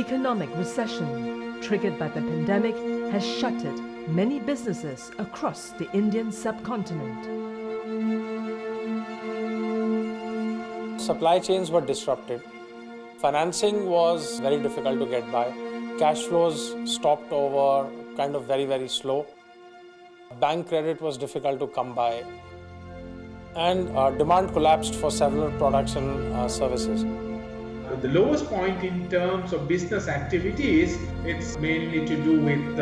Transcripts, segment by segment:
Economic recession, triggered by the pandemic, has shuttered many businesses across the Indian subcontinent. Supply chains were disrupted. Financing was very difficult to get by. Cash flows stopped over, kind of very slow. Bank credit was difficult to come by. And demand collapsed for several products and services. The lowest point in terms of business activities, it's mainly to do with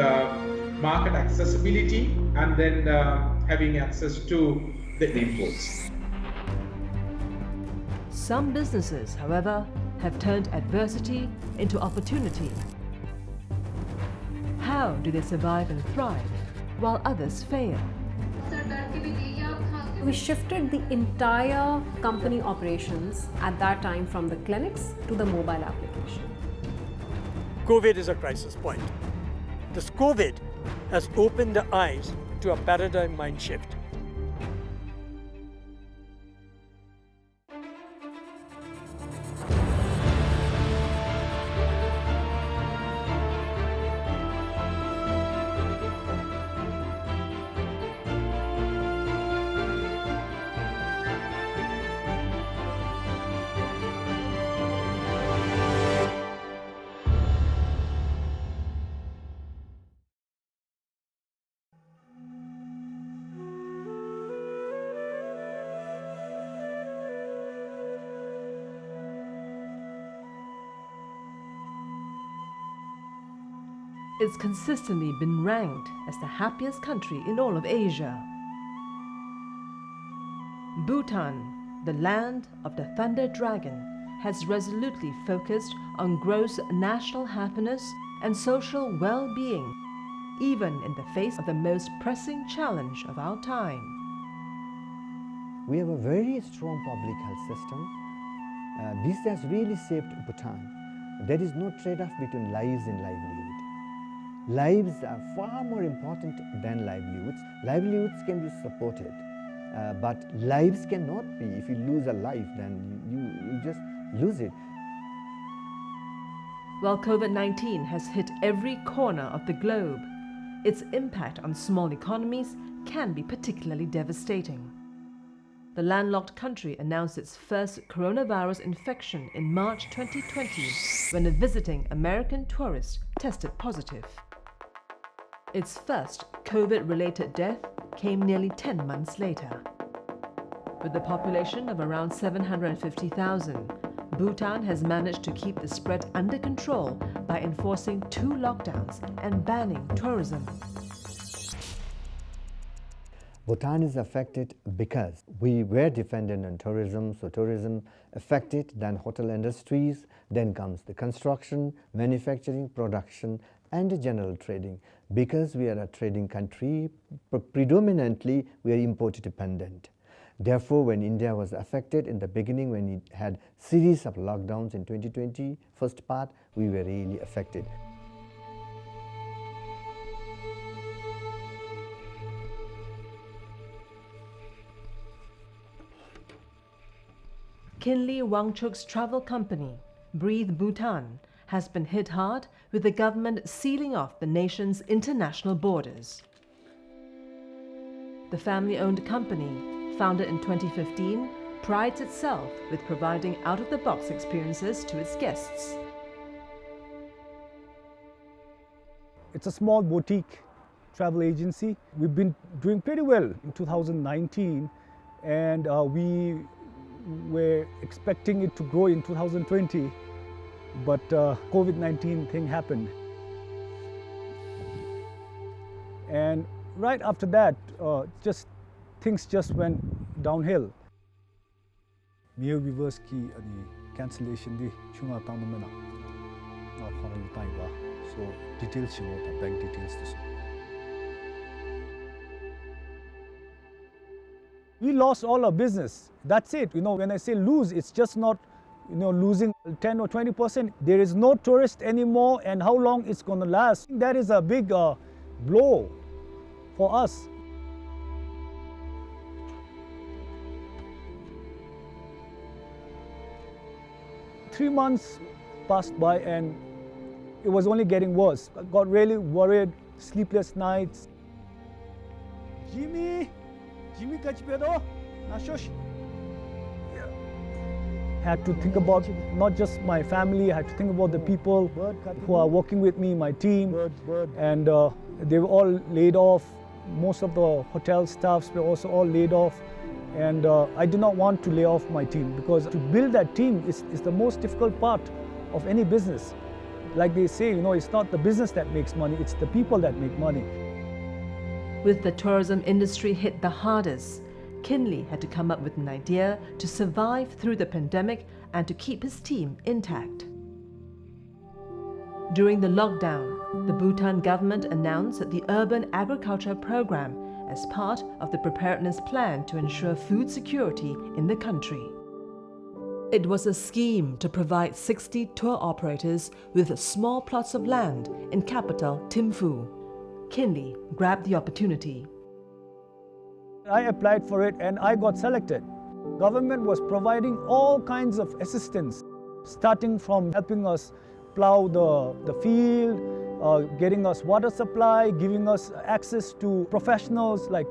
market accessibility and then having access to the inputs. Some businesses, however, have turned adversity into opportunity. How do they survive and thrive while others fail? We shifted the entire company operations at that time from the clinics to the mobile application. COVID is a crisis point. This COVID has opened the eyes to a paradigm mind shift. It's consistently been ranked as the happiest country in all of Asia. Bhutan, the land of the Thunder Dragon, has resolutely focused on gross national happiness and social well-being, even in the face of the most pressing challenge of our time. We have a very strong public health system. This has really saved Bhutan. There is no trade-off between lives and livelihood. Lives are far more important than livelihoods. Livelihoods can be supported, but lives cannot be. If you lose a life, then you just lose it. While COVID-19 has hit every corner of the globe, its impact on small economies can be particularly devastating. The landlocked country announced its first coronavirus infection in March 2020 when a visiting American tourist tested positive. Its first COVID-related death came nearly 10 months later. With a population of around 750,000, Bhutan has managed to keep the spread under control by enforcing 2 lockdowns and banning tourism. Bhutan is affected because we were dependent on tourism, so tourism affected, then hotel industries, then comes the construction, manufacturing, production, and the general trading. Because we are a trading country, predominantly we are import dependent. Therefore, when India was affected in the beginning, when it had series of lockdowns in 2020, first part, we were really affected. Kinley Wangchuk's travel company, Breathe Bhutan, has been hit hard with the government sealing off the nation's international borders. The family-owned company, founded in 2015, prides itself with providing out-of-the-box experiences to its guests. It's a small boutique travel agency. We've been doing pretty well in 2019, and we were expecting it to grow in 2020, but COVID-19 thing happened. And right after that, things just went downhill. Mere viewers ki cancellation di chunga tang mena na khana lutai ba, so details chimo bank details this. We lost all our business. That's it. When I say lose, it's just not losing 10 or 20%. There is no tourist anymore, and how long it's going to last? That is a big blow for us. Three months passed by, and it was only getting worse. I got really worried, sleepless nights. Jimmy Kachpedo, Nashosh. Had to think about not just my family, I had to think about the people who are working with me, my team, and they were all laid off. Most of the hotel staffs were also all laid off, and I did not want to lay off my team, because to build that team is the most difficult part of any business. Like they say, it's not the business that makes money, it's the people that make money. With the tourism industry hit the hardest, Kinley had to come up with an idea to survive through the pandemic and to keep his team intact. During the lockdown, the Bhutan government announced that the Urban Agriculture Program as part of the preparedness plan to ensure food security in the country. It was a scheme to provide 60 tour operators with small plots of land in capital Thimphu. Kinley grabbed the opportunity. I applied for it and I got selected. Government was providing all kinds of assistance, starting from helping us plow the field, getting us water supply, giving us access to professionals like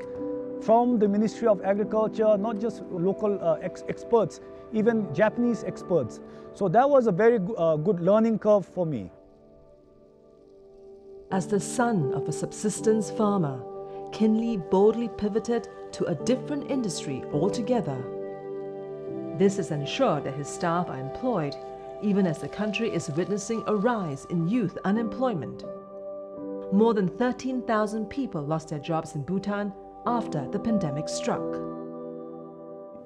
from the Ministry of Agriculture, not just local experts, even Japanese experts. So that was a very good learning curve for me. As the son of a subsistence farmer, Kinley boldly pivoted to a different industry altogether. This has ensured that his staff are employed, even as the country is witnessing a rise in youth unemployment. More than 13,000 people lost their jobs in Bhutan after the pandemic struck.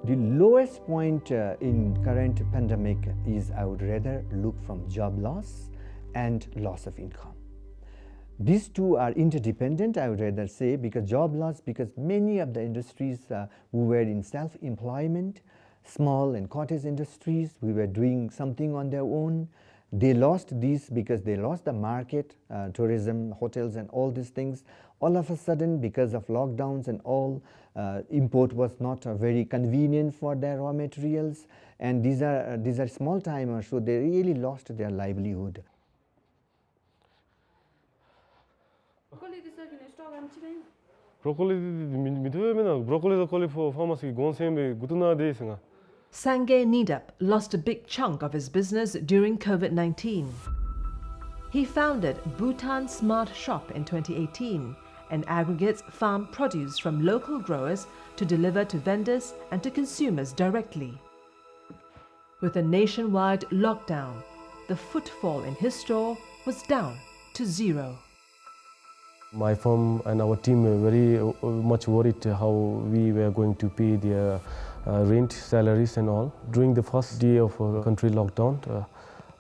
The lowest point in current pandemic is, I would rather look from job loss and loss of income. These two are interdependent, I would rather say, because job loss, because many of the industries who were in self-employment, small and cottage industries, we were doing something on their own. They lost these because they lost the market, tourism, hotels and all these things. All of a sudden, because of lockdowns and all, import was not very convenient for their raw materials. And these are small timers, so they really lost their livelihood. Sangay Nidap lost a big chunk of his business during COVID-19. He founded Bhutan Smart Shop in 2018 and aggregates farm produce from local growers to deliver to vendors and to consumers directly. With a nationwide lockdown, the footfall in his store was down to zero. My firm and our team were very much worried how we were going to pay their rent, salaries and all. During the first day of country lockdown,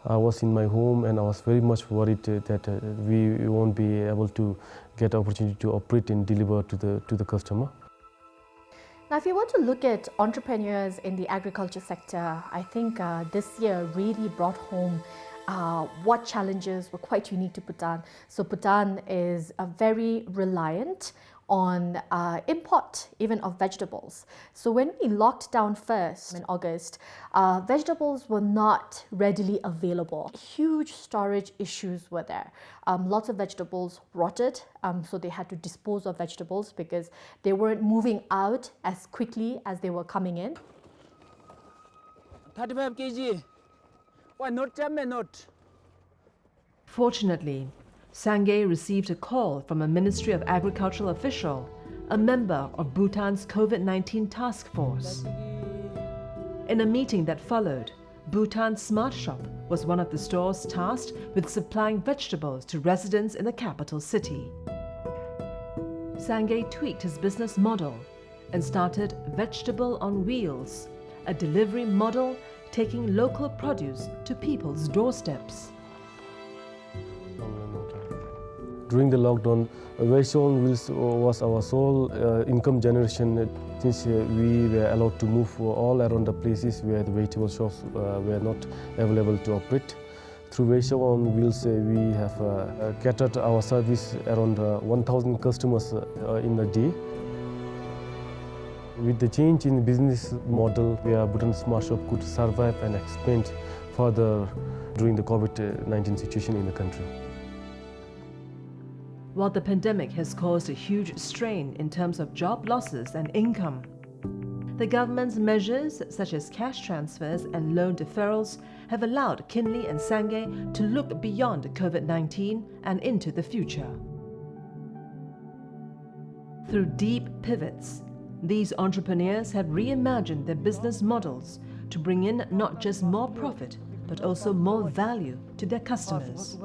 I was in my home and I was very much worried that we won't be able to get opportunity to operate and deliver to the customer. Now, if you want to look at entrepreneurs in the agriculture sector, I think this year really brought home what challenges were quite unique to Bhutan. So Bhutan is very reliant on import even of vegetables. So when we locked down first in August, vegetables were not readily available. Huge storage issues were there. Lots of vegetables rotted, so they had to dispose of vegetables because they weren't moving out as quickly as they were coming in. 35 kg. Why not? Fortunately, Sangay received a call from a Ministry of Agricultural official, a member of Bhutan's COVID-19 task force. In a meeting that followed, Bhutan Smart Shop was one of the stores tasked with supplying vegetables to residents in the capital city. Sangay tweaked his business model and started Vegetable on Wheels, a delivery model taking local produce to people's doorsteps. During the lockdown, Vegetable on Wheels was our sole income generation since we were allowed to move all around the places where the vegetable shops were not available to operate. Through Vegetable on Wheels, we have catered our service around 1,000 customers in a day. With the change in business model where Bhutan Smart Shop could survive and expand, further during the COVID-19 situation in the country. While the pandemic has caused a huge strain in terms of job losses and income, the government's measures such as cash transfers and loan deferrals have allowed Kinley and Sangay to look beyond COVID-19 and into the future. Through deep pivots, these entrepreneurs have reimagined their business models to bring in not just more profit, but also more value to their customers.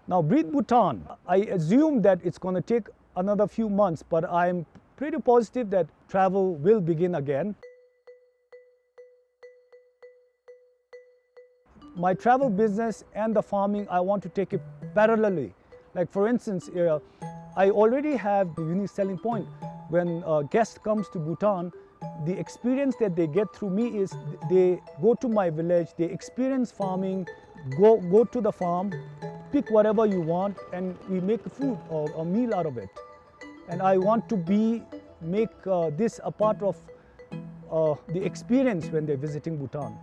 Now, Breathe Bhutan, I assume that it's going to take another few months, but I'm pretty positive that travel will begin again. My travel business and the farming, I want to take it parallelly. Like for instance, I already have the unique selling point. When a guest comes to Bhutan, the experience that they get through me is they go to my village, they experience farming, go to the farm, pick whatever you want, and we make a food or a meal out of it. And I want to make this a part of the experience when they're visiting Bhutan.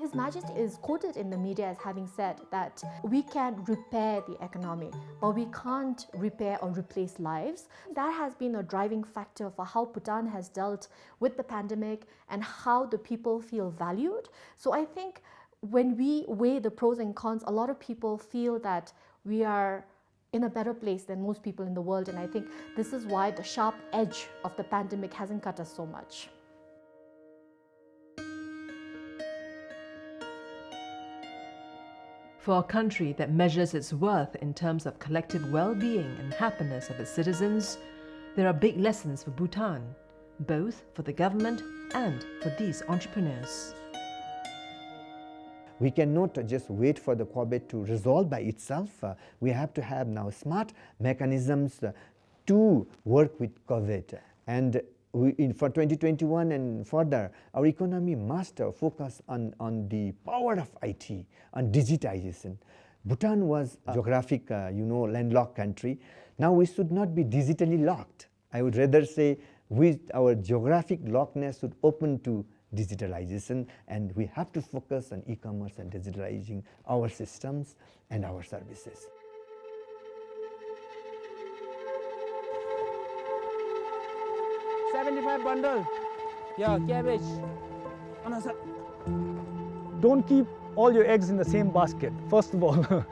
His Majesty is quoted in the media as having said that we can repair the economy, but we can't repair or replace lives. That has been a driving factor for how Bhutan has dealt with the pandemic and how the people feel valued. So I think when we weigh the pros and cons, a lot of people feel that we are in a better place than most people in the world, and I think this is why the sharp edge of the pandemic hasn't cut us so much. For a country that measures its worth in terms of collective well-being and happiness of its citizens, there are big lessons for Bhutan, both for the government and for these entrepreneurs. We cannot just wait for the COVID to resolve by itself. We have to have now smart mechanisms to work with COVID. And for 2021 and further, our economy must focus on the power of IT, on digitization. Bhutan was a geographic, landlocked country. Now we should not be digitally locked. I would rather say with our geographic lockedness should open to digitalization, and we have to focus on e-commerce and digitalizing our systems and our services. $75 bundle. Yeah, cabbage. Don't keep all your eggs in the same basket, first of all.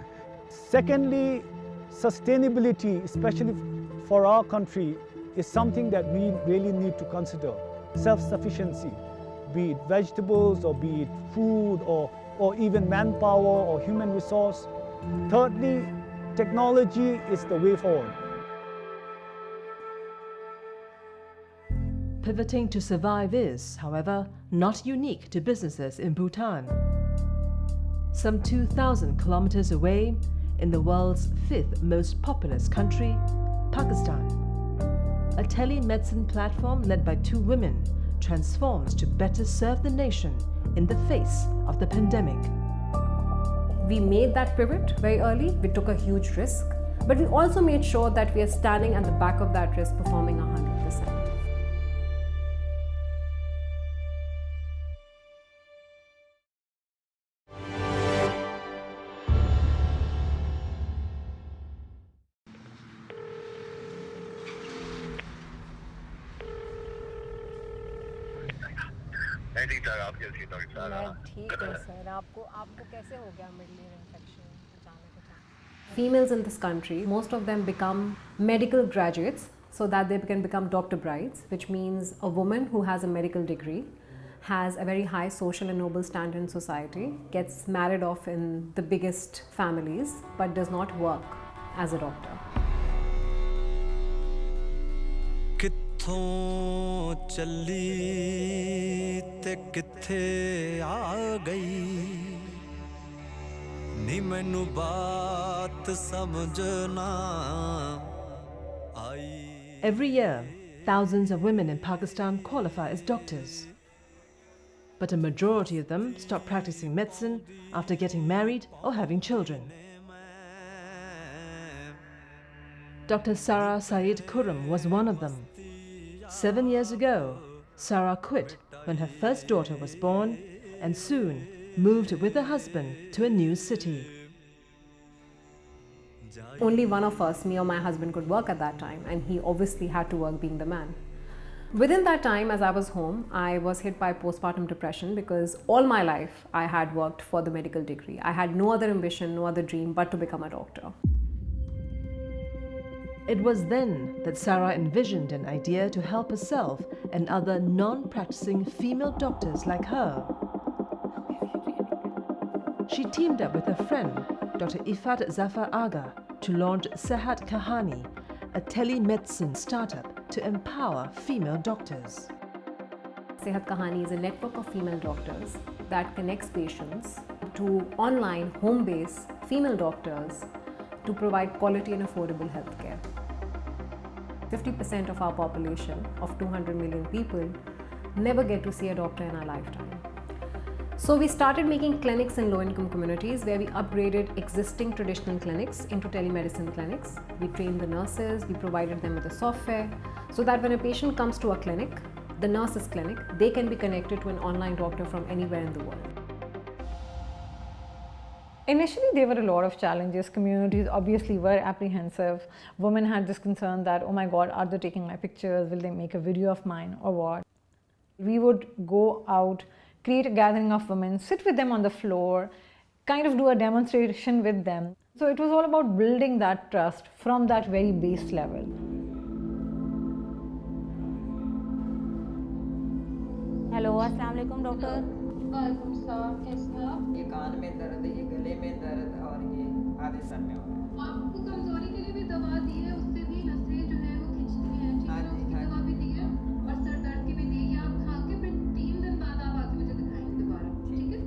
Secondly, sustainability, especially for our country, is something that we really need to consider. Self-sufficiency, be it vegetables or be it food or even manpower or human resource. Thirdly, technology is the way forward. Pivoting to survive is, however, not unique to businesses in Bhutan. Some 2,000 kilometers away, in the world's 5th most populous country, Pakistan, a tele-medicine platform led by 2 women transforms to better serve the nation in the face of the pandemic. We made that pivot very early. We took a huge risk, but we also made sure that we are standing at the back of that risk, performing 100%. Females in this country, most of them become medical graduates so that they can become doctor brides, which means a woman who has a medical degree, has a very high social and noble standard in society, gets married off in the biggest families, but does not work as a doctor. कित्थों चली ते कित्थे आ गई नी मैनू बात समझना आई. Every year, thousands of women in Pakistan qualify as doctors. But a majority of them stop practicing medicine after getting married or having children. Dr. Sara Khurram was one of them. 7 years ago, Sara quit when her first daughter was born and soon moved with her husband to a new city. Only one of us, me or my husband, could work at that time, and he obviously had to work being the man. Within that time, as I was home, I was hit by postpartum depression because all my life I had worked for the medical degree. I had no other ambition, no other dream but to become a doctor. It was then that Sara envisioned an idea to help herself and other non-practicing female doctors like her. She teamed up with a friend, Dr. Iffat Zafar to launch Sehat Kahani, a tele-medicine startup to empower female doctors. Sehat Kahani is a network of female doctors that connects patients to online, home-based female doctors to provide quality and affordable healthcare. 50% of our population of 200 million people never get to see a doctor in our lifetime. So we started making clinics in low-income communities where we upgraded existing traditional clinics into telemedicine clinics. We trained the nurses, we provided them with the software so that when a patient comes to a clinic, the nurse's clinic, they can be connected to an online doctor from anywhere in the world. Initially, there were a lot of challenges. Communities obviously were apprehensive. Women had this concern that, oh my God, are they taking my pictures? Will they make a video of mine or what? We would go out, create a gathering of women, sit with them on the floor, kind of do a demonstration with them. So it was all about building that trust from that very base level. Hello अस्सलाम वालेकुम doctor. वालेकुम सलाम, कैसे हैं आप? ये कान में दर्द है, ये गले में दर्द और ये आधे सर में हो रहा है। आपको कमजोरी के लिए भी दवा दी है, उससे भी नसें जो है वो खिंचती हैं, ठीक है? उसकी दवा भी दी है और सर दर्द की भी दी है। आप खा के फिर 3 दिन बाद आप आके मुझे दिखाएंगे दोबारा, ठीक है?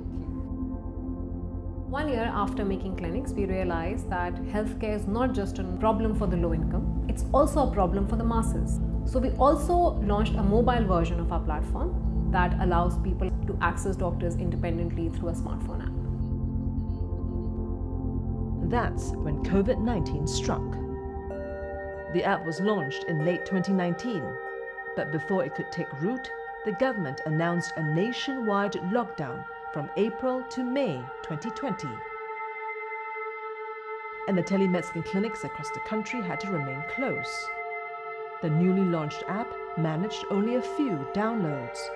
1 year after making clinics, we realized that healthcare is not just a problem for the low income, it's also a problem for the masses. So we also launched a mobile version of our platform that allows people to access doctors independently through a smartphone app. That's when COVID-19 struck. The app was launched in late 2019, but before it could take root, the government announced a nationwide lockdown from April to May 2020. And the telemedicine clinics across the country had to remain closed. The newly launched app managed only a few downloads.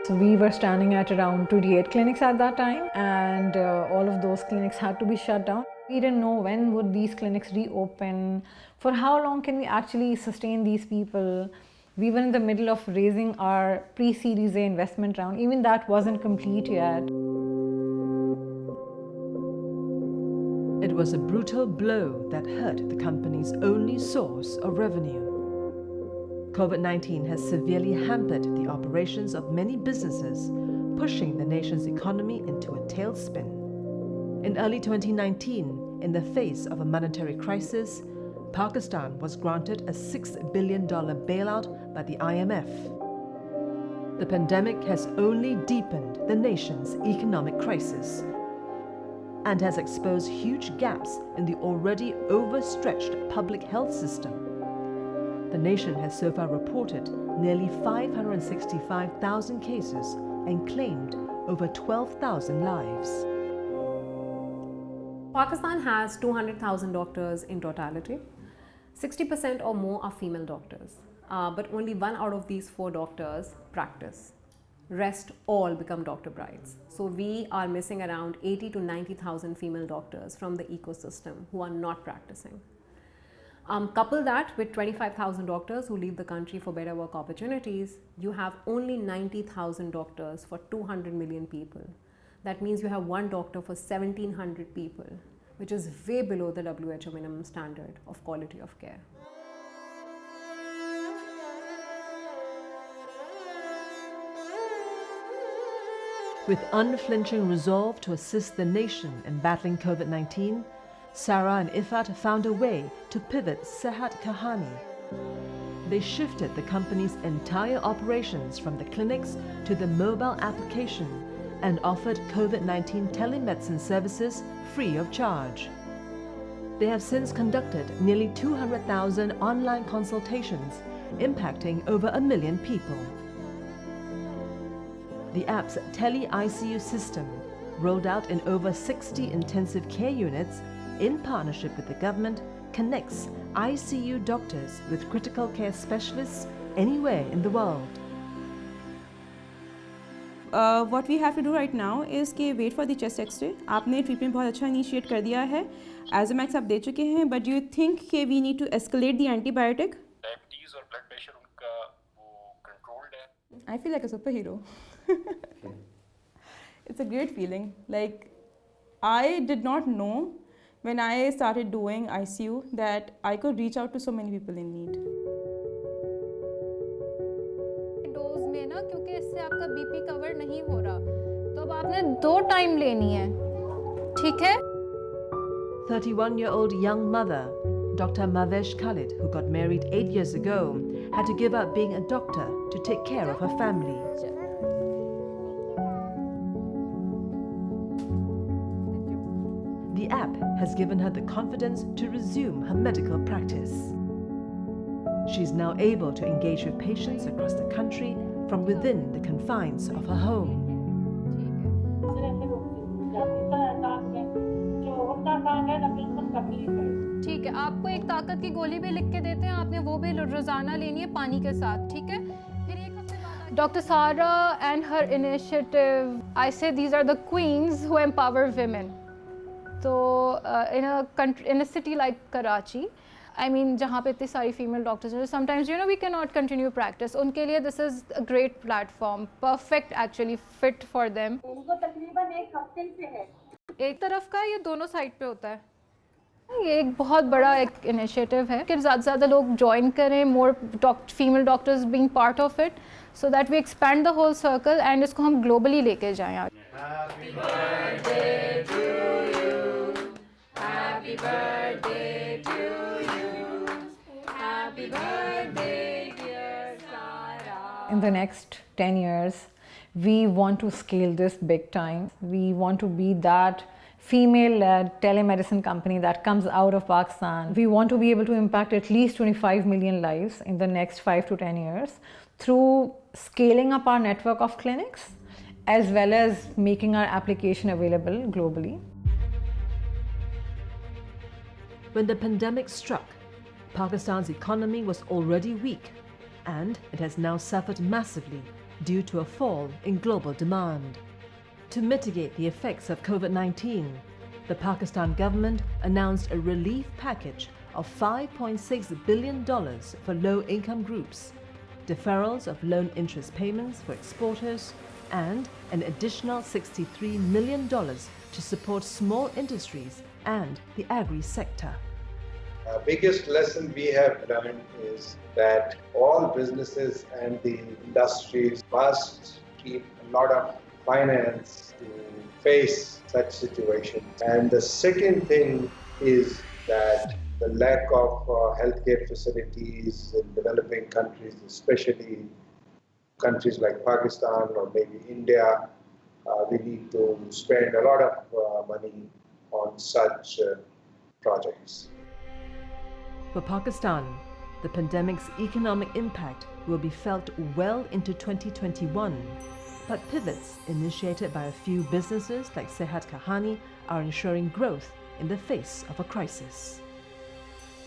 So we were standing at around 28 clinics at that time, and all of those clinics had to be shut down. We didn't know when would these clinics reopen, for how long can we actually sustain these people. We were in the middle of raising our pre-Series A investment round. Even that wasn't complete yet. It was a brutal blow that hurt the company's only source of revenue. COVID-19 has severely hampered the operations of many businesses, pushing the nation's economy into a tailspin. In early 2019, in the face of a monetary crisis, Pakistan was granted a $6 billion bailout by the IMF. The pandemic has only deepened the nation's economic crisis and has exposed huge gaps in the already overstretched public health system. The nation has so far reported nearly 565,000 cases and claimed over 12,000 lives. Pakistan has 200,000 doctors in totality. 60% or more are female doctors, but only 1 out of these 4 doctors practice. Rest all become doctor brides. So we are missing around 80 to 90,000 female doctors from the ecosystem who are not practicing. Couple that with 25,000 doctors who leave the country for better work opportunities, you have only 90,000 doctors for 200 million people. That means you have 1 doctor for 1,700 people, which is way below the WHO minimum standard of quality of care. With unflinching resolve to assist the nation in battling COVID-19, Sara and Iffat found a way to pivot Sehat Kahani. They shifted the company's entire operations from the clinics to the mobile application and offered COVID-19 telemedicine services free of charge. They have since conducted nearly 200,000 online consultations, impacting over 1 million people. The app's tele-ICU system, rolled out in over 60 intensive care units in partnership with the government, connects ICU doctors with critical care specialists anywhere in the world. What we have to do right now is कि wait for the chest X-ray. आपने treatment बहुत अच्छा initiate कर दिया है. Azomax आप दे चुके हैं, but do you think कि we need to escalate the antibiotic? Diabetes और blood pressure उनका वो controlled है. I feel like a superhero. It's a great feeling. Like, I did not know when I started doing ICU that I could reach out to so many people in need. Dose में ना क्योंकि इससे आपका BP cover नहीं हो रहा तो अब आपने 2 टाइम लेनी है, ठीक है? 31-year-old young mother, Dr. Mavesh Khalid, who got married 8 years ago, had to give up being a doctor to take care of her family. The app has given her the confidence to resume her medical practice. She's now able to engage with patients across the country from within the confines of her home. ठीक है, आपको एक ताकत की गोली भी लिख के देते हैं, आपने वो भी रोजाना लेनी है पानी के साथ, ठीक है? फिर एक हफ्ते बाद Dr. Sara and her initiative, I say these are the queens who empower women. So in a city like Karachi, I mean, जहाँ पे इतनी सारी female doctors हैं, sometimes we cannot continue practice. उनके लिए this is a great platform, perfect actually, fit for them. उनको तकरीबन 1 हफ्ते से है. एक तरफ का ये दोनों साइड पे होता है. ये एक बहुत बड़ा एक इनिशिएटिव है कि ज़्यादा से ज़्यादा लोग ज्वाइन करें, more female doctors being part of it, so that we expand the whole circle and इसको हम globally लेके जाएं. Happy birthday to you. Happy birthday to you. Happy birthday, dear Sara. In the next 10 years, we want to scale this big time. We want to be that female-led telemedicine company that comes out of Pakistan. We want to be able to impact at least 25 million lives in the next 5 to 10 years through scaling up our network of clinics as well as making our application available globally. When the pandemic struck, Pakistan's economy was already weak, and it has now suffered massively due to a fall in global demand. To mitigate the effects of COVID-19, the Pakistan government announced a relief package of $5.6 billion for low-income groups, deferrals of loan interest payments for exporters, and an additional $63 million to support small industries and the agri-sector. The biggest lesson we have learned is that all businesses and the industries must keep a lot of finance to face such situations. And the second thing is that the lack of healthcare facilities in developing countries, especially countries like Pakistan or maybe India, we need to spend a lot of money on such projects. For Pakistan, the pandemic's economic impact will be felt well into 2021, but pivots initiated by a few businesses like Sehat Kahani are ensuring growth in the face of a crisis.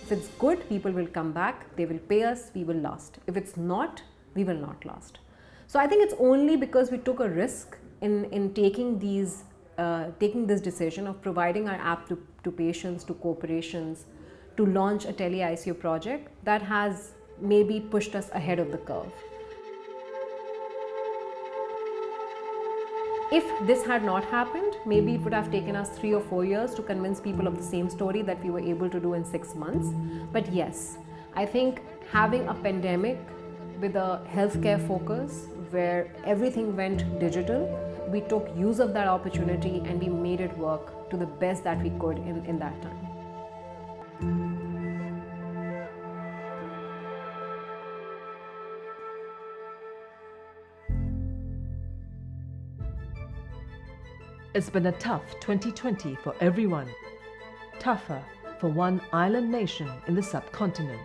If it's good, people will come back, they will pay us, we will last. If it's not, we will not last. So I think it's only because we took a risk in taking this decision of providing our app to patients, to corporations, to launch a tele-ICU project that has maybe pushed us ahead of the curve. If this had not happened, maybe it would have taken us 3 or 4 years to convince people of the same story that we were able to do in 6 months. But yes, I think having a pandemic with a healthcare focus where everything went digital, we took use of that opportunity and we made it work to the best that we could in that time. It's been a tough 2020 for everyone. Tougher for one island nation in the subcontinent.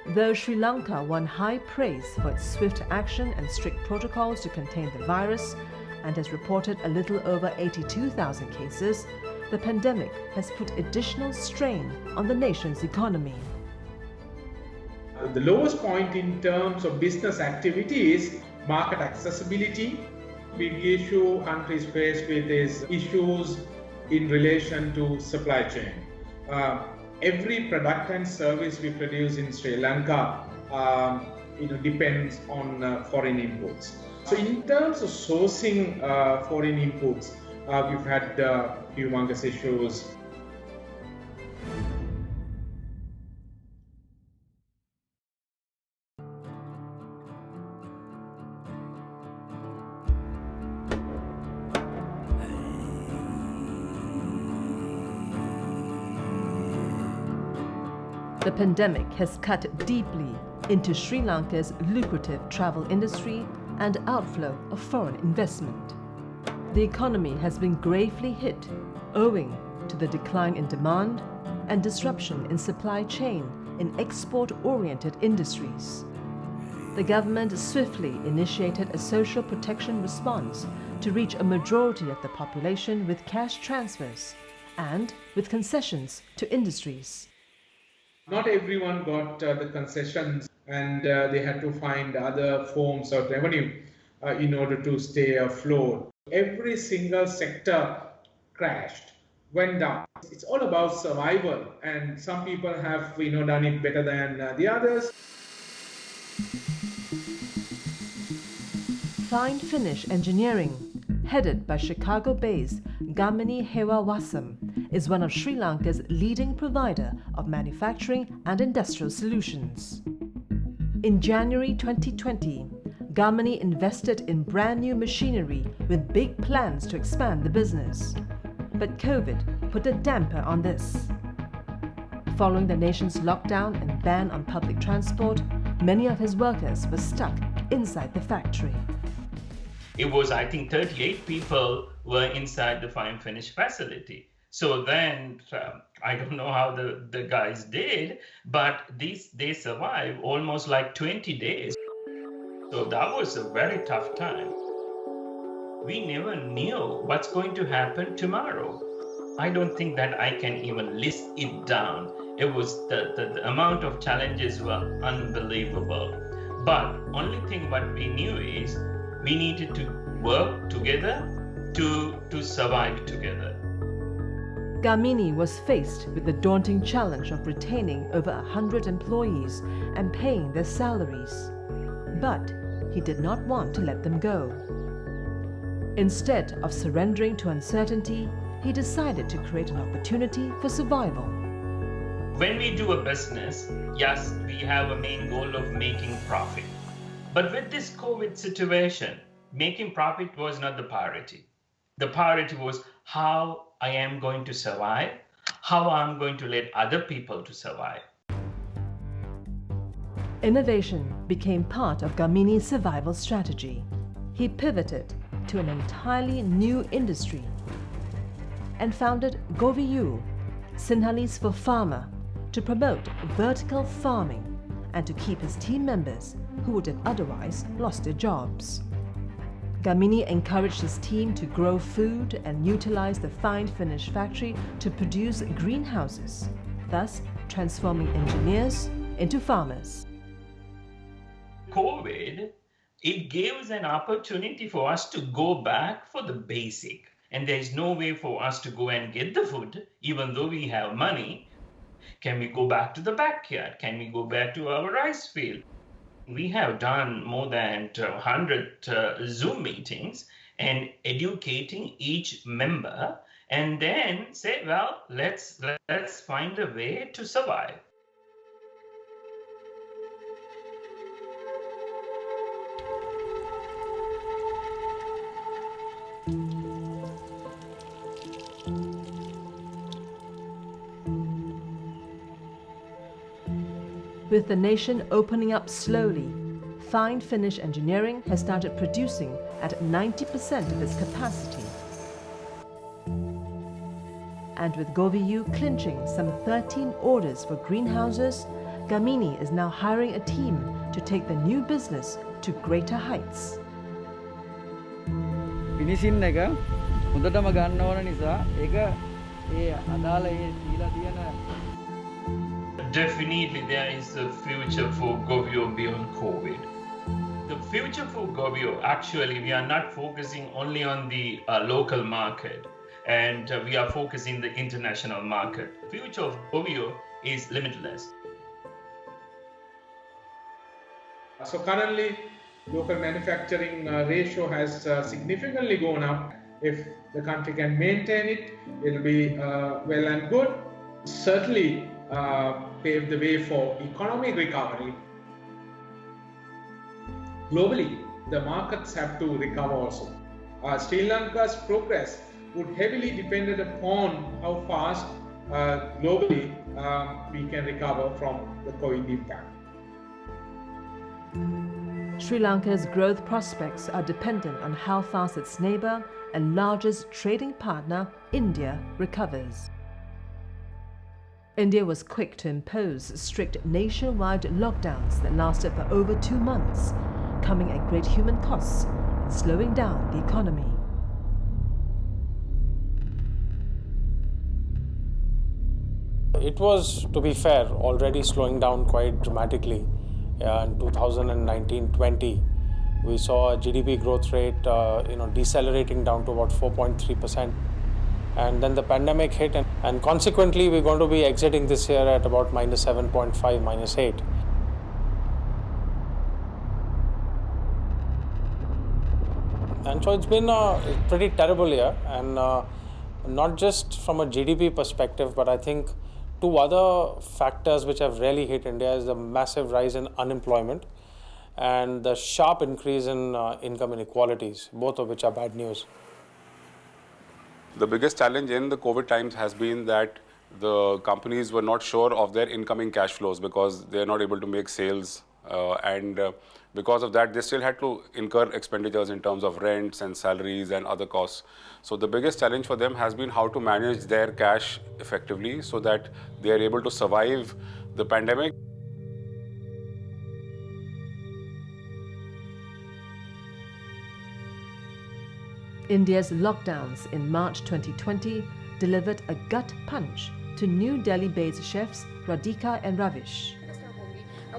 Though Sri Lanka won high praise for its swift action and strict protocols to contain the virus and has reported a little over 82,000 cases, the pandemic has put additional strain on the nation's economy. The lowest point in terms of business activity is market accessibility. Big issue countries faced with is issues in relation to supply chain. Every product and service we produce in Sri Lanka depends on foreign inputs. So in terms of sourcing foreign inputs, we've had humongous issues. The pandemic has cut deeply into Sri Lanka's lucrative travel industry and outflow of foreign investment. The economy has been gravely hit owing to the decline in demand and disruption in supply chain in export-oriented industries. The government swiftly initiated a social protection response to reach a majority of the population with cash transfers and with concessions to industries. Not everyone got the concessions, and they had to find other forms of revenue in order to stay afloat. Every single sector crashed, went down. It's all about survival, and some people have done it better than the others. Fine Finish Engineering, headed by Chicago-based Gamini Hewawasam, is one of Sri Lanka's leading provider of manufacturing and industrial solutions. In January 2020, Gamini invested in brand new machinery with big plans to expand the business. But COVID put a damper on this. Following the nation's lockdown and ban on public transport, many of his workers were stuck inside the factory. It was, I think, 38 people were inside the fine finish facility. So then, I don't know how the guys did, but they survived almost like 20 days. So that was a very tough time. We never knew what's going to happen tomorrow. I don't think that I can even list it down. It was the amount of challenges were unbelievable. But only thing what we knew is we needed to work together to survive together. Gamini was faced with the daunting challenge of retaining over 100 employees and paying their salaries. But he did not want to let them go. Instead of surrendering to uncertainty, he decided to create an opportunity for survival. When we do a business, yes, we have a main goal of making profit. But with this COVID situation, making profit was not the priority. The priority was how I am going to survive, how I'm going to let other people to survive. Innovation became part of Gamini's survival strategy. He pivoted to an entirely new industry and founded Goviyu, Sinhalese for farmer, to promote vertical farming and to keep his team members who would have otherwise lost their jobs. Gamini encouraged his team to grow food and utilize the fine finish factory to produce greenhouses, thus transforming engineers into farmers. COVID, it gives an opportunity for us to go back for the basic. And there is no way for us to go and get the food, even though we have money. Can we go back to the backyard? Can we go back to our rice field? We have done more than 100 Zoom meetings and educating each member, and then say, well, let's find a way to survive. With the nation opening up slowly, Fine Finish Engineering has started producing at 90% of its capacity. And with Goviyu clinching some 13 orders for greenhouses, Gamini is now hiring a team to take the new business to greater heights. Finishing එක හොඳටම ගන්න ඕන නිසා ඒක ඒ අදාළ ඒ දීලා තියෙන Definitely there is a future for Govio beyond COVID. The future for Govio, actually, we are not focusing only on the local market, and we are focusing the international market. The future of Govio is limitless. So currently, local manufacturing ratio has significantly gone up. If the country can maintain it, it will be well and good. Certainly pave the way for economic recovery. Globally, the markets have to recover also. Sri Lanka's progress would heavily depend upon how fast globally we can recover from the COVID impact. Sri Lanka's growth prospects are dependent on how fast its neighbour and largest trading partner, India, recovers. India was quick to impose strict nationwide lockdowns that lasted for over 2 months, coming at great human costs and slowing down the economy. It was, to be fair, already slowing down quite dramatically. In 2019-20, we saw a GDP growth rate decelerating down to about 4.3%. And then the pandemic hit, and consequently we're going to be exiting this year at about -7.5, -8. And so it's been a pretty terrible year, and not just from a GDP perspective, but I think two other factors which have really hit India is the massive rise in unemployment and the sharp increase in income inequalities, both of which are bad news. The biggest challenge in the COVID times has been that the companies were not sure of their incoming cash flows because they are not able to make sales, and because of that they still had to incur expenditures in terms of rents and salaries and other costs. So the biggest challenge for them has been how to manage their cash effectively so that they are able to survive the pandemic. India's lockdowns in March 2020 delivered a gut punch to New Delhi-based chefs Radhika and Ravish.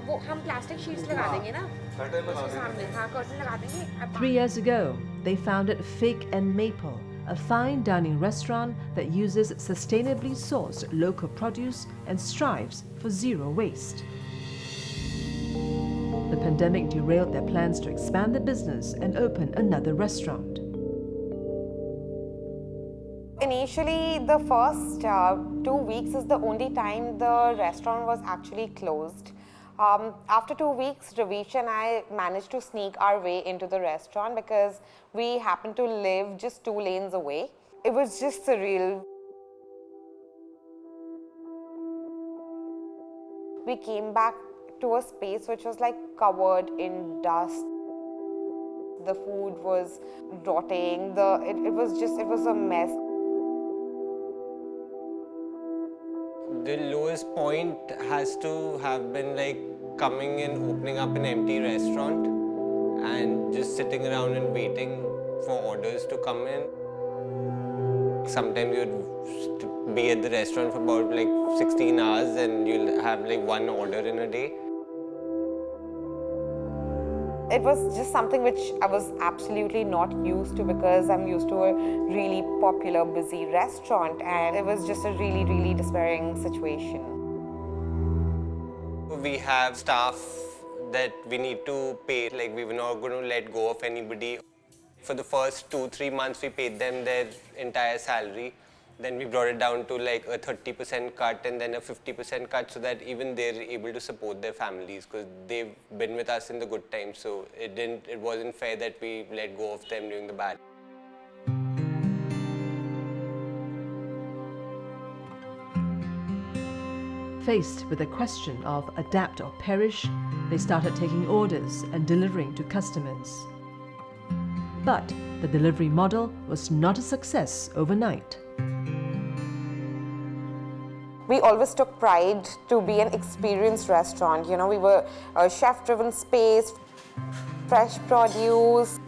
वो हम plastic sheets लगा देंगे ना उसके सामने हाँ curtain लगा देंगे 3 years ago, they founded Fig and Maple, a fine dining restaurant that uses sustainably sourced local produce and strives for zero waste. The pandemic derailed their plans to expand the business and open another restaurant. Initially, the first 2 weeks is the only time the restaurant was actually closed. After 2 weeks, Ravish and I managed to sneak our way into the restaurant because we happened to live just 2 lanes away. It was just surreal. We came back to a space which was like covered in dust. The food was rotting. It was a mess. The lowest point has to have been like coming and opening up an empty restaurant and just sitting around and waiting for orders to come in. Sometimes you'd be at the restaurant for about like 16 hours and you'll have like 1 order in a day. It was just something which I was absolutely not used to because I'm used to a really popular, busy restaurant, and it was just a really, really despairing situation. We have staff that we need to pay, like we were not going to let go of anybody. For the first 2-3 months we paid them their entire salary. Then we brought it down to like a 30% cut and then a 50% cut so that even they're able to support their families because they've been with us in the good times. So it wasn't fair that we let go of them during the bad. Faced with the question of adapt or perish, they started taking orders and delivering to customers. But the delivery model was not a success overnight. We always took pride to be an experienced restaurant. You know, we were a chef-driven space, fresh produce.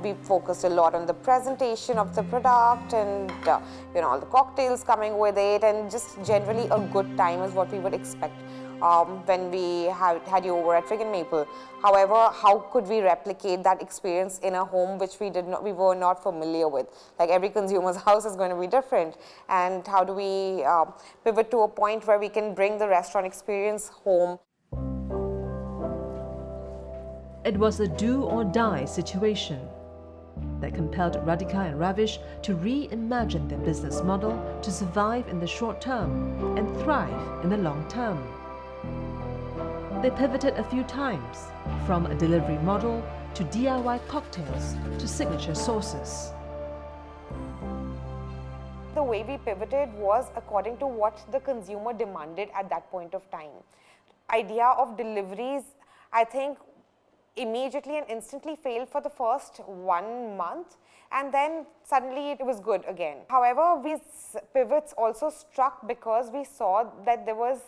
We focused a lot on the presentation of the product and, you know, all the cocktails coming with it, and just generally a good time is what we would expect when we had you over at Fig and Maple. However, how could we replicate that experience in a home which we were not familiar with? Like, every consumer's house is going to be different, and how do we pivot to a point where we can bring the restaurant experience home? It was a do or die situation that compelled Radhika and Ravish to reimagine their business model to survive in the short term and thrive in the long term. They pivoted a few times, from a delivery model to DIY cocktails to signature sauces. The way we pivoted was according to what the consumer demanded at that point of time. Idea of deliveries, I think, immediately and instantly failed for the first 1 month, and then suddenly it was good again. However, these pivots also struck because we saw that there was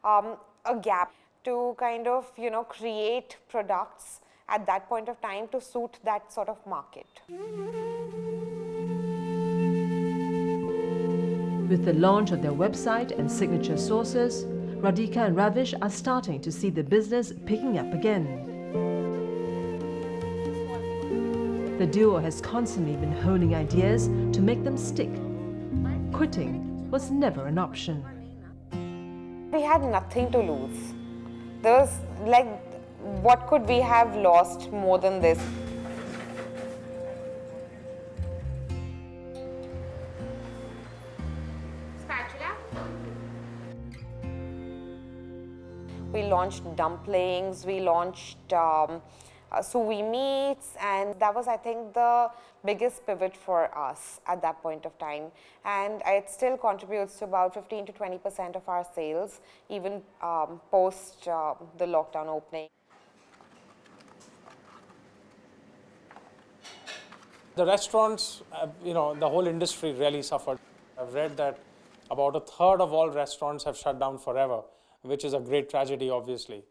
a gap to kind of, you know, create products at that point of time to suit that sort of market. With the launch of their website and signature sauces, Radhika and Ravish are starting to see the business picking up again. The duo has constantly been honing ideas to make them stick. Quitting was never an option. We had nothing to lose. There was like, what could we have lost more than this? Spatula. We launched dumplings, we launched sous meats, and that was, I think, the biggest pivot for us at that point of time, and it still contributes to about 15 to 20% of our sales, even post the lockdown opening. The restaurants, you know, the whole industry really suffered. I've read that about 1/3 of all restaurants have shut down forever, which is a great tragedy, obviously.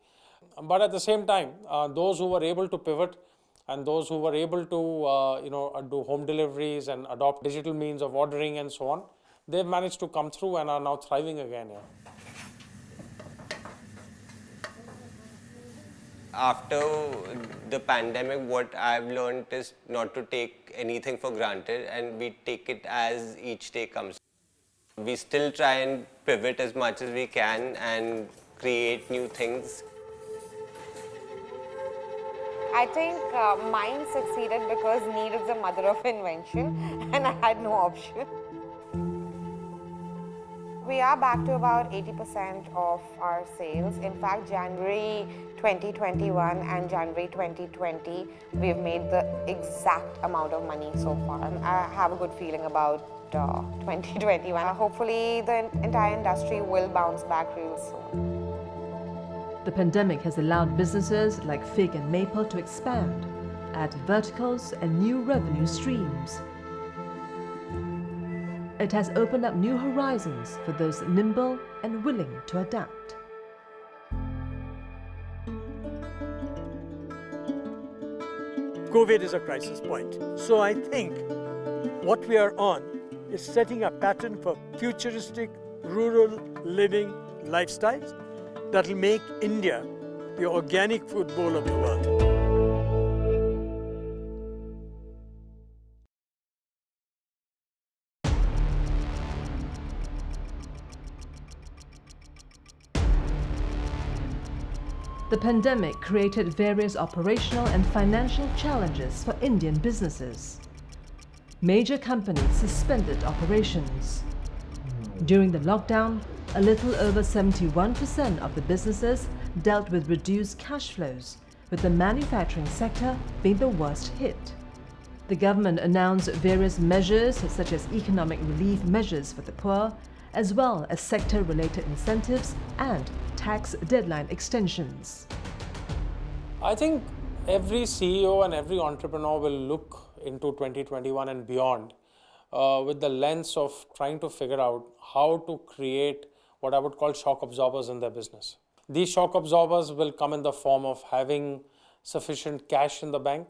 But at the same time, those who were able to pivot and those who were able to do home deliveries and adopt digital means of ordering and so on, they've managed to come through and are now thriving again. Yeah. After the pandemic, what I've learned is not to take anything for granted, and we take it as each day comes. We still try and pivot as much as we can and create new things. I think mine succeeded because need is the mother of invention, and I had no option. We are back to about 80% of our sales. In fact, January 2021 and January 2020, we've made the exact amount of money so far. I have a good feeling about 2021. Hopefully, the entire industry will bounce back real soon. The pandemic has allowed businesses like Fig and Maple to expand, add verticals and new revenue streams. It has opened up new horizons for those nimble and willing to adapt. COVID is a crisis point. So I think what we are on is setting a pattern for futuristic rural living lifestyles that will make India the organic food bowl of the world. The pandemic created various operational and financial challenges for Indian businesses. Major companies suspended operations. During the lockdown, a little over 71% of the businesses dealt with reduced cash flows, with the manufacturing sector being the worst hit. The government announced various measures such as economic relief measures for the poor, as well as sector-related incentives and tax deadline extensions. I think every CEO and every entrepreneur will look into 2021 and beyond with the lens of trying to figure out how to create what I would call shock absorbers in their business. These shock absorbers will come in the form of having sufficient cash in the bank,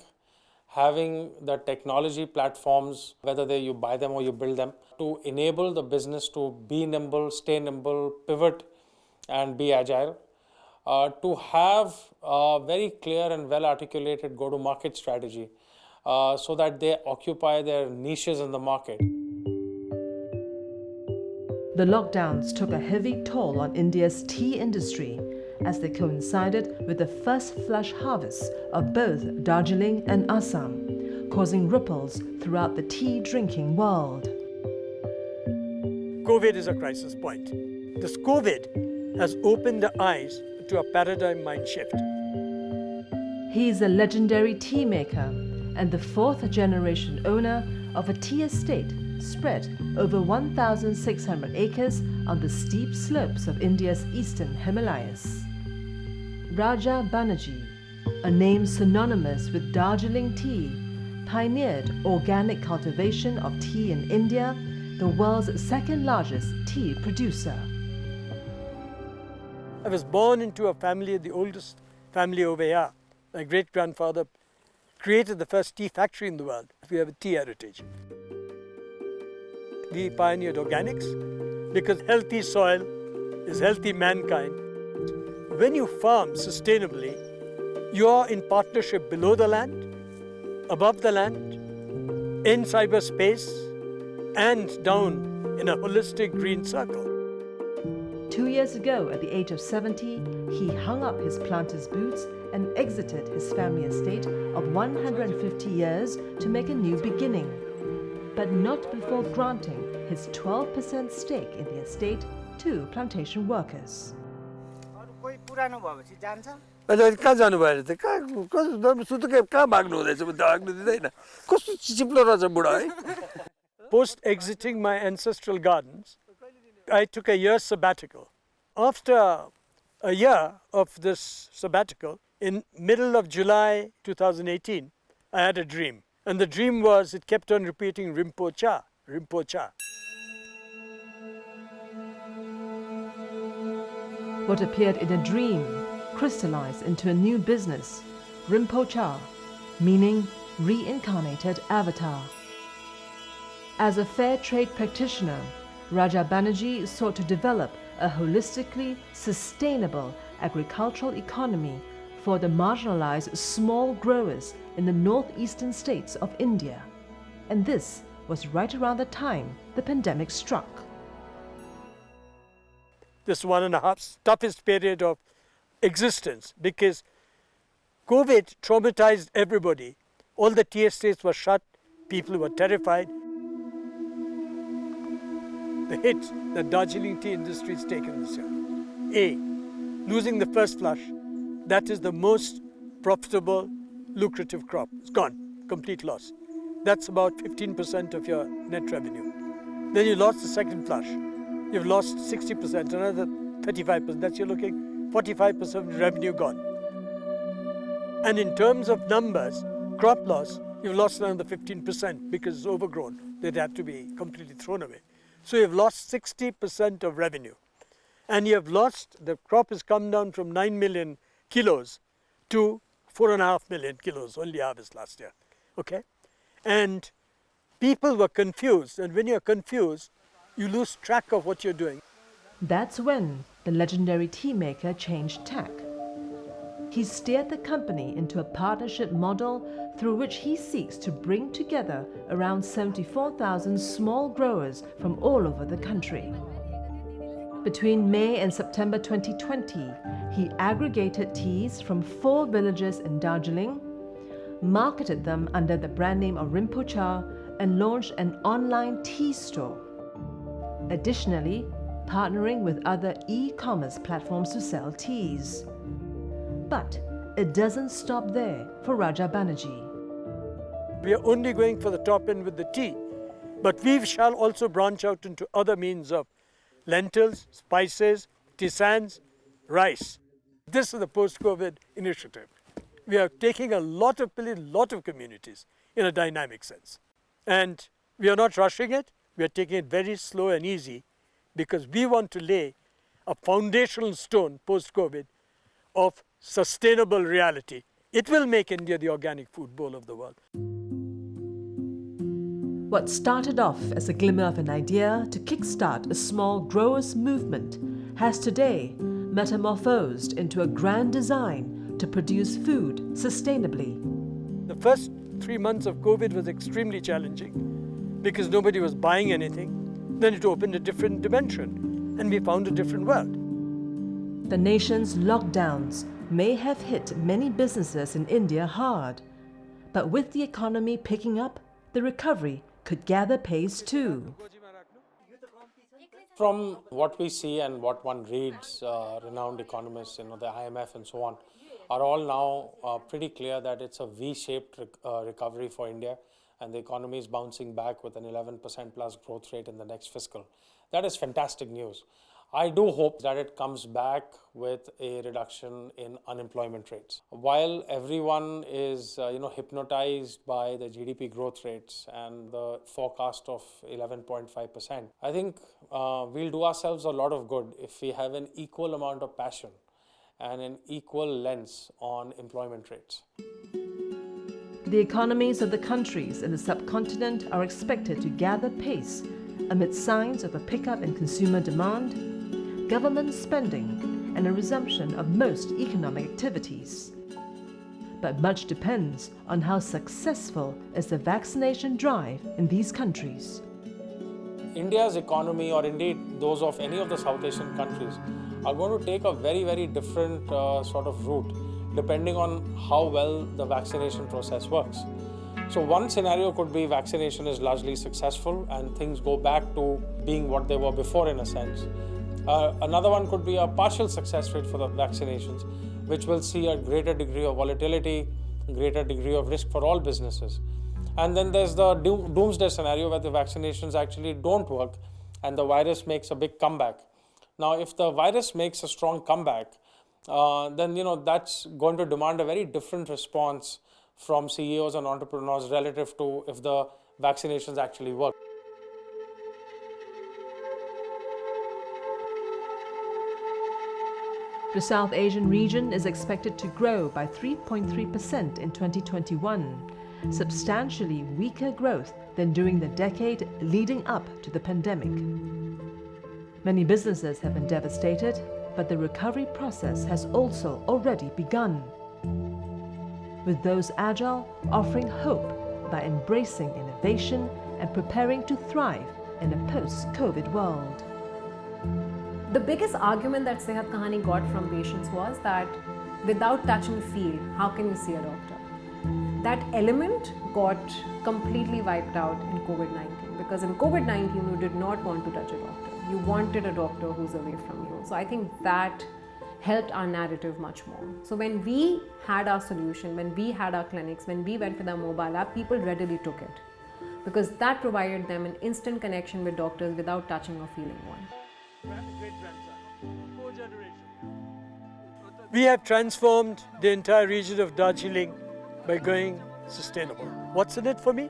having the technology platforms, whether you buy them or you build them, to enable the business to be nimble, stay nimble, pivot and be agile, to have a very clear and well-articulated go-to-market strategy so that they occupy their niches in the market. The lockdowns took a heavy toll on India's tea industry as they coincided with the first flush harvests of both Darjeeling and Assam, causing ripples throughout the tea drinking world. COVID is a crisis point. This COVID has opened the eyes to a paradigm mind shift. He is a legendary tea maker and the fourth generation owner of a tea estate spread over 1,600 acres on the steep slopes of India's eastern Himalayas. Raja Banerjee, a name synonymous with Darjeeling tea, pioneered organic cultivation of tea in India, the world's second largest tea producer. I was born into a family, the oldest family over here. My great-grandfather created the first tea factory in the world. We have a tea heritage. We pioneered organics because healthy soil is healthy mankind. When you farm sustainably, you are in partnership below the land, above the land, in cyberspace, and down in a holistic green circle. 2 years ago, at the age of 70, he hung up his planter's boots and exited his family estate of 150 years to make a new beginning, but not before granting his 12% stake in the estate to plantation workers. Post exiting my ancestral gardens, I took a year's sabbatical. After a year of this sabbatical, in middle of July 2018, I had a dream. And the dream was, it kept on repeating Rinpoche, Rinpoche. What appeared in a dream crystallized into a new business, Rinpoche, meaning reincarnated avatar. As a fair trade practitioner, Raja Banerjee sought to develop a holistically sustainable agricultural economy for the marginalized small growers in the northeastern states of India. And this was right around the time the pandemic struck. This 1.5 toughest period of existence, because COVID traumatized everybody. All the tea estates were shut, people were terrified. The hit that Darjeeling tea industry has taken this year. A, losing the first flush. That is the most profitable, lucrative crop. It's gone, complete loss. That's about 15% of your net revenue. Then you lost the second flush. You've lost 60%, another 35%. That's you're looking 45% of revenue gone. And in terms of numbers, crop loss, you've lost another 15% because it's overgrown. They'd have to be completely thrown away. So you've lost 60% of revenue. And you have lost, the crop has come down from 9 million kilos to 4.5 million kilos, only harvest last year. Okay? And people were confused. And when you're confused, you lose track of what you're doing. That's when the legendary tea maker changed tack. He steered the company into a partnership model through which he seeks to bring together around 74,000 small growers from all over the country. Between May and September 2020, he aggregated teas from 4 villages in Darjeeling, marketed them under the brand name of Rinpoche, and launched an online tea store. Additionally, partnering with other e-commerce platforms to sell teas. But it doesn't stop there for Raja Banerjee. We are only going for the top end with the tea, but we shall also branch out into other means of lentils, spices, tisanes, rice. This is the post-COVID initiative. We are taking a lot of communities in a dynamic sense. And we are not rushing it. We are taking it very slow and easy because we want to lay a foundational stone post-COVID of sustainable reality. It will make India the organic food bowl of the world. What started off as a glimmer of an idea to kickstart a small growers movement has today metamorphosed into a grand design to produce food sustainably. The first 3 months of COVID was extremely challenging because nobody was buying anything. Then it opened a different dimension and we found a different world. The nation's lockdowns may have hit many businesses in India hard, but with the economy picking up, the recovery could gather pace too. From what we see and what one reads, renowned economists, the IMF and so on, are all now pretty clear that it's a V-shaped recovery for India, and the economy is bouncing back with an 11% plus growth rate in the next fiscal. That is fantastic news. I do hope that it comes back with a reduction in unemployment rates. While everyone is hypnotized by the GDP growth rates and the forecast of 11.5%, I think we'll do ourselves a lot of good if we have an equal amount of passion and an equal lens on employment rates. The economies of the countries in the subcontinent are expected to gather pace amid signs of a pickup in consumer demand, government spending, and a resumption of most economic activities. But much depends on how successful is the vaccination drive in these countries. India's economy, or indeed those of any of the South Asian countries, are going to take a very, very different sort of route depending on how well the vaccination process works. So one scenario could be vaccination is largely successful and things go back to being what they were before in a sense. Another one could be a partial success rate for the vaccinations, which will see a greater degree of volatility, greater degree of risk for all businesses. And then there's the doomsday scenario where the vaccinations actually don't work and the virus makes a big comeback. Now, if the virus makes a strong comeback, then that's going to demand a very different response from CEOs and entrepreneurs relative to if the vaccinations actually work. The South Asian region is expected to grow by 3.3% in 2021, substantially weaker growth than during the decade leading up to the pandemic. Many businesses have been devastated, but the recovery process has also already begun, with those agile offering hope by embracing innovation and preparing to thrive in a post-COVID world. The biggest argument that Sehat Kahani got from patients was that without touch and feel, how can you see a doctor? That element got completely wiped out in COVID-19, because in COVID-19 you did not want to touch a doctor. You wanted a doctor who's away from you. So I think that helped our narrative much more. So when we had our solution, when we had our clinics, when we went with our mobile app, people readily took it, because that provided them an instant connection with doctors without touching or feeling one. We have transformed the entire region of Darjeeling by going sustainable. What's in it for me?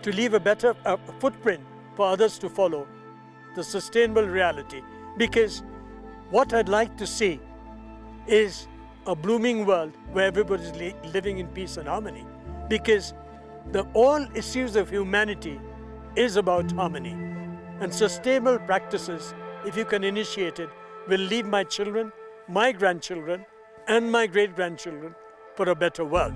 To leave a better footprint for others to follow, the sustainable reality. Because what I'd like to see is a blooming world where everybody's living in peace and harmony. Because all issues of humanity is about harmony. And sustainable practices, if you can initiate it, will leave my children, my grandchildren, and my great-grandchildren for a better world.